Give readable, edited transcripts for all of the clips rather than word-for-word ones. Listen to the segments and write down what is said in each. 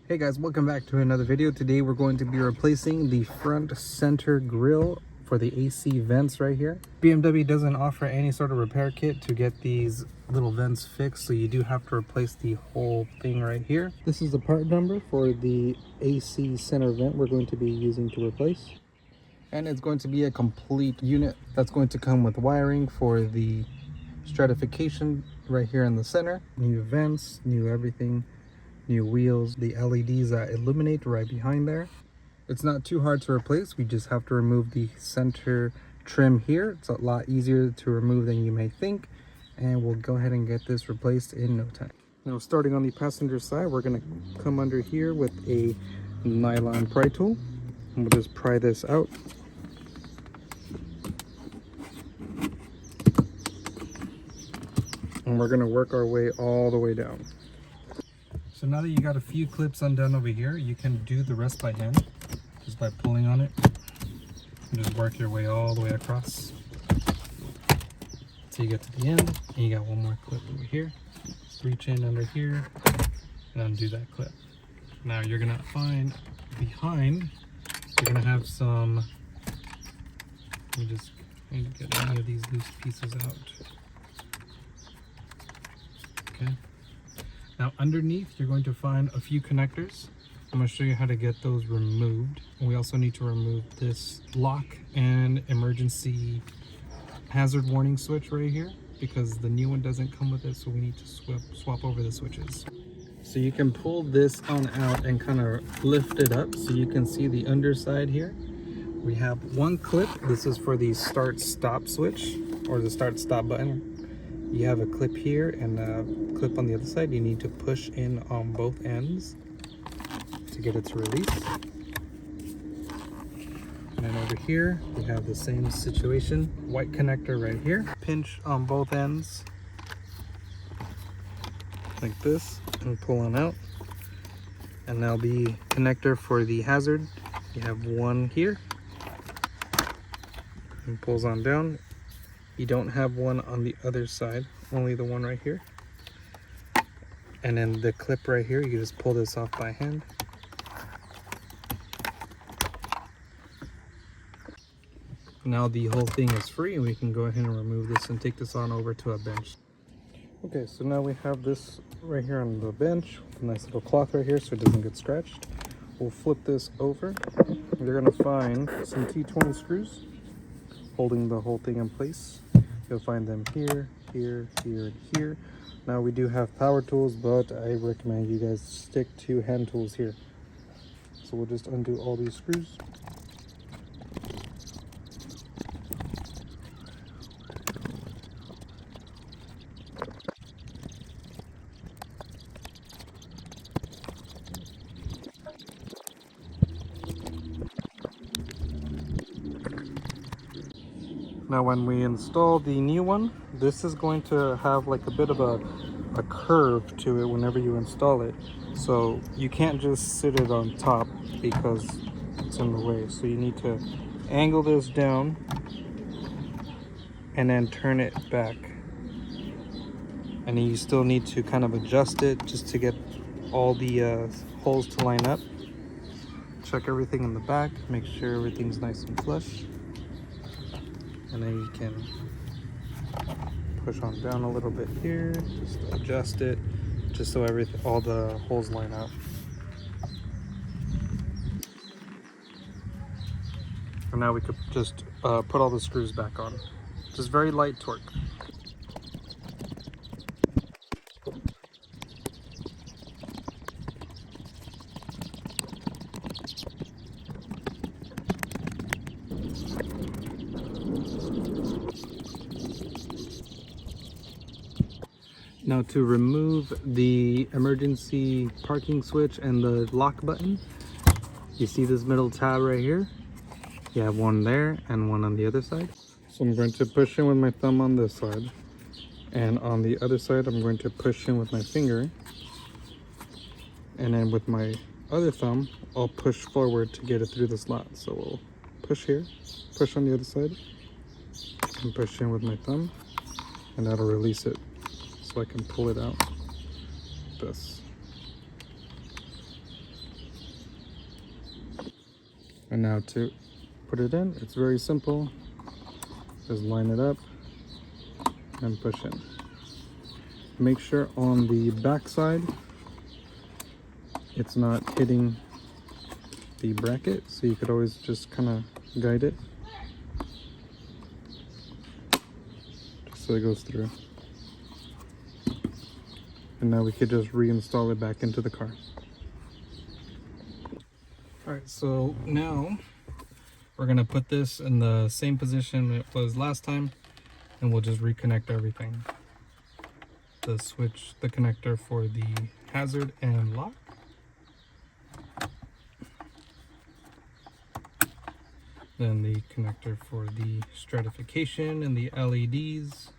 Hey guys, welcome back to another video. Today we're going to be replacing the front center grille for the AC vents right here. BMW doesn't offer any sort of repair kit to get these little vents fixed, so you do have to replace the whole thing right here. This is the part number for the AC center vent we're going to be using to replace. And it's going to be a complete unit that's going to come with wiring for the stratification right here in the center. New vents, new everything. New wheels, the LEDs that illuminate right behind there. It's not too hard to replace. We just have to remove the center trim here. It's a lot easier to remove than you may think, and we'll go ahead and get this replaced in no time. Now, starting on the passenger side, we're going to come under here with a nylon pry tool, and we'll just pry this out. And we're going to work our way all the way down. So now that you got a few clips undone over here, you can do the rest by hand, just by pulling on it. And just work your way all the way across till you get to the end, and you got one more clip over here. Just reach in under here and undo that clip. Now you're gonna find behind, you're gonna have some, let me just need to get any of these loose pieces out. Okay. Now underneath, you're going to find a few connectors. I'm going to show you how to get those removed. And we also need to remove this lock and emergency hazard warning switch right here, because the new one doesn't come with it, so we need to swap over the switches. So you can pull this on out and kind of lift it up so you can see the underside here. We have one clip. This is for the start stop switch, or the start stop button. You have a clip here and a clip on the other side. You need to push in on both ends to get it to release. And then over here, we have the same situation. White connector right here. Pinch on both ends like this and pull on out. And now the connector for the hazard. You have one here and pulls on down. You don't have one on the other side, only the one right here. And then the clip right here, you just pull this off by hand. Now the whole thing is free, and we can go ahead and remove this and take this on over to a bench. Okay, so now we have this right here on the bench, with a nice little cloth right here so it doesn't get scratched. We'll flip this over. You're gonna find some T20 screws holding the whole thing in place. You'll find them here, here, here, and here. Now we do have power tools, but I recommend you guys stick to hand tools here. So we'll just undo all these screws. Now when we install the new one, this is going to have like a bit of a curve to it whenever you install it. So you can't just sit it on top because it's in the way. So you need to angle this down and then turn it back. And then you still need to kind of adjust it just to get all the holes to line up. Check everything in the back, make sure everything's nice and flush. And then you can push on down a little bit here, just adjust it, just so all the holes line up. And now we could just put all the screws back on. Just very light torque. Now to remove the emergency parking switch and the lock button, you see this middle tab right here? You have one there and one on the other side. So I'm going to push in with my thumb on this side, and on the other side I'm going to push in with my finger, and then with my other thumb I'll push forward to get it through the slot. So we'll push here, push on the other side, and push in with my thumb, and that'll release it. So I can pull it out like this. And now to put it in, it's very simple. Just line it up and push in. Make sure on the back side it's not hitting the bracket, so you could always just kind of guide it just so it goes through. And now we could just reinstall it back into the car. Alright, so now we're going to put this in the same position it was last time, and we'll just reconnect everything. The switch, the connector for the hazard and lock. Then the connector for the stratification and the LEDs.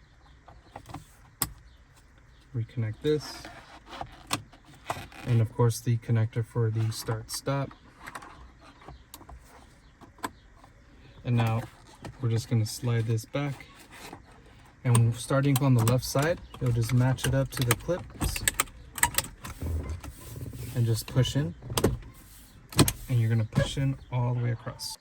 Reconnect this. And of course the connector for the start stop. And now we're just going to slide this back. And starting on the left side, you'll just match it up to the clips and just push in. And you're going to push in all the way across.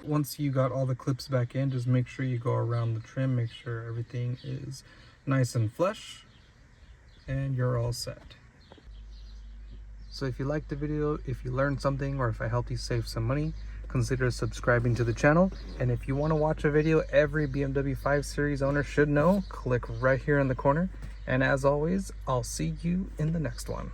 Once you got all the clips back in, just make sure you go around the trim, make sure everything is nice and flush, and you're all set. So if you liked the video, if you learned something, or if I helped you save some money, consider subscribing to the channel. And if you want to watch a video every BMW 5 Series owner should know, click right here in the corner. And as always, I'll see you in the next one.